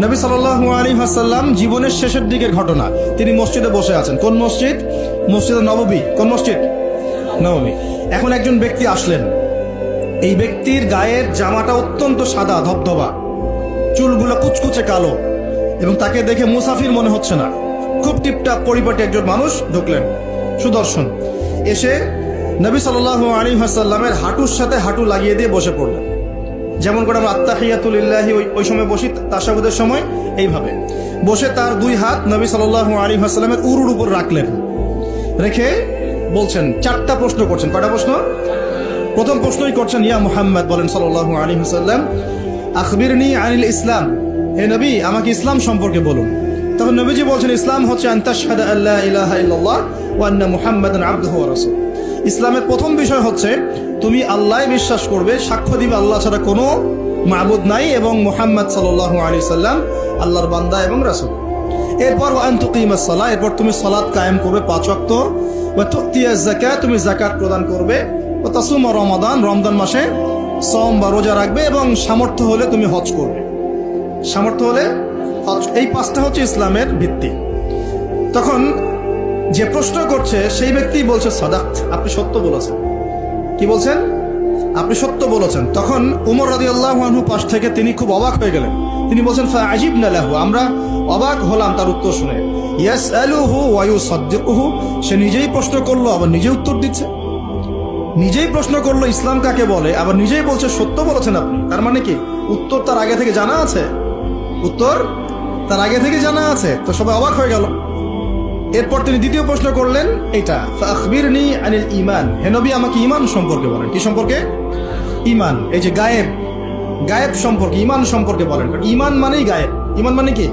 নবী সাল্লাল্লাহু আলাইহি ওয়াসাল্লাম জীবনের শেষের দিকের ঘটনা, তিনি মসজিদে বসে আছেন। কোন মসজিদ? মসজিদে নববী। কোন মসজিদ? নববী। এখন একজন ব্যক্তি আসলেন, এই ব্যক্তির গায়ের জামাটা অত্যন্ত সাদা ধবধবা, চুলগুলো কুচকুচে কালো, এবং তাকে দেখে মুসাফির মনে হচ্ছে না, খুব টিপটাপ পরিপাটি একজন মানুষ ঢুকলেন, সুদর্শন। এসে নবী সাল্লাল্লাহু আলাইহি ওয়াসাল্লামের হাঁটুর সাথে হাঁটু লাগিয়ে দিয়ে বসে পড়লেন, যেমন করে আমরা আত্তাহিয়াতু লিল্লাহি ওই সময় বসি তাশাহুদের সময়, এইভাবে বসে তার দুই হাত নবী সাল্লাল্লাহু আলাইহি ওয়াসাল্লামের উরুর উপর রাখলেন। রেখে বলছেন, চারটা প্রশ্ন করছেন। কয়টা প্রশ্ন? প্রথম প্রশ্নই করছেন, ইয়া মুহাম্মদ, বলেন সাল্লাল্লাহু আলাইহি ওয়াসাল্লাম, আখবিরনি আনিল ইসলাম, হে নবী আমাকে ইসলাম সম্পর্কে বলুন। তখন নবীজি বলছেন, ইসলাম হচ্ছে আন তাশহাদা আল্লা ইলাহা ইল্লাল্লাহ ওয়া আন্না মুহাম্মাদান আবদুহু ওয়া রাসূলুহু। ইসলামের প্রথম বিষয় হচ্ছে তুমি আল্লাহই বিশ্বাস করবে, সাক্ষ্য দিবে আল্লাহ ছাড়া কোনো মাবুদ নাই, এবং মুহাম্মদ সাল্লাল্লাহু আলাইহি সাল্লাম আল্লাহর বান্দা এবং রাসূল। এরপর ওয়া আন তুকিমাস সালাহ, এরপর তুমি সালাত কায়েম করবে 5 ওয়াক্ত, ওয়া তুতিয়াজ যাকাত, তুমি যাকাত প্রদান করবে, ওয়া তাসুমা রমাদান, রমজান মাসে সওম বা রোজা রাখবে, এবং সামর্থ্য হলে তুমি হজ করবে। সামর্থ্য হলে হজ। এই 5টা হচ্ছে ইসলামের ভিত্তি। তখন যে প্রশ্ন করছে সেই ব্যক্তি বলছে, সাদাক্ত, আপনি সত্য বলেছেন। কি বলছেন? আপনি সত্য বলেছেন। তখন উমর রাদিয়াল্লাহু আনহু পাশ থেকে তিনি খুব অবাক হয়ে গেলেন। তিনি বলছেন, ফাআজিবনা লাহু, আমরা অবাক হলাম তার উত্তর শুনে। ইয়াসআলুহু ওয়া ইউসাদ্দিকুহু, সে নিজেই প্রশ্ন করলো আবার নিজেই উত্তর দিচ্ছে। নিজেই প্রশ্ন করলো ইসলাম কাকে বলে, আবার নিজেই বলছে সত্য বলেছেন আপনি। তার মানে কি উত্তর তার আগে থেকে জানা আছে? উত্তর তার আগে থেকে জানা আছে। তো সবাই অবাক হয়ে গেল। এরপর তিনি দ্বিতীয় প্রশ্ন করলেন, এটা ফাখবিরনি আনিল ঈমান, হে নবী আমাকে ঈমান সম্পর্কে বলেন। কি সম্পর্কে? ঈমান। এই যে গায়েব, গায়েব সম্পর্কে, ঈমান সম্পর্কে বলেন। ঈমান মানেই গায়েব। ঈমান মানে কি?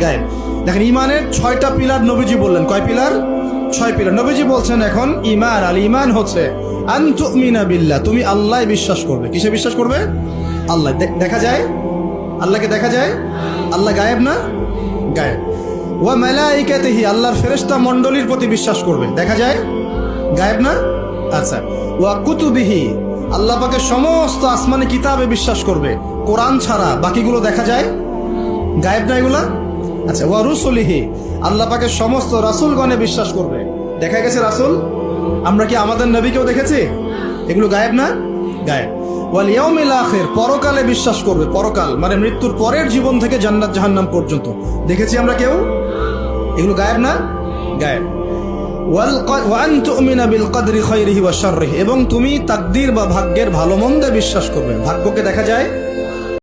গায়েব। দেখেন, ঈমানের 6টা পিলার নবীজি বললেন। কয় পিলার? 6 পিলার নবীজি বলছেন। এখন ঈমান, আল ঈমান হচ্ছে আন তুমিনা বিল্লাহ, তুমি আল্লাহ বিশ্বাস করবে। কিসে বিশ্বাস করবে? আল্লাহ। দেখা যায়? আল্লাহকে দেখা যায়? আল্লাহ গায়েব না? গায়েব। ওয়া মালাইকাতিহি, আল্লাহর ফেরেশতা মণ্ডলীর প্রতি বিশ্বাস করবে। দেখা যায়? গায়েব না? আচ্ছা। ওয়া কুতুবিহি, আল্লাহ পাকের সমস্ত আসমানি কিতাবে বিশ্বাস করবে, কোরআন ছাড়া বাকিগুলো দেখা যায়? গায়েব না এগুলা? আচ্ছা। ওয়া রুসুলিহি, আল্লাহ পাকের সমস্ত রাসূলগণে বিশ্বাস করবে। দেখা গেছে রাসূল? আমরা কি আমাদের নবীকেও দেখেছি? এগুলো গায়েব না? গায়েব। ওয়াল ইয়াউমিল আখির, পরকালে বিশ্বাস করবে। পরকাল মানে মৃত্যুর পরের জীবন থেকে জান্নাত জাহান্নাম পর্যন্ত দেখেছি আমরা কেউ? এগুলো গায়েব না? গায়েব। ওয়া আন তুমিনা বিল কদরি খায়রিহি ওয়া শাররিহি, এবং তুমি তাকদীর বা ভাগ্যের ভালো মন্দে বিশ্বাস করবে। ভাগ্যকে দেখা যায়?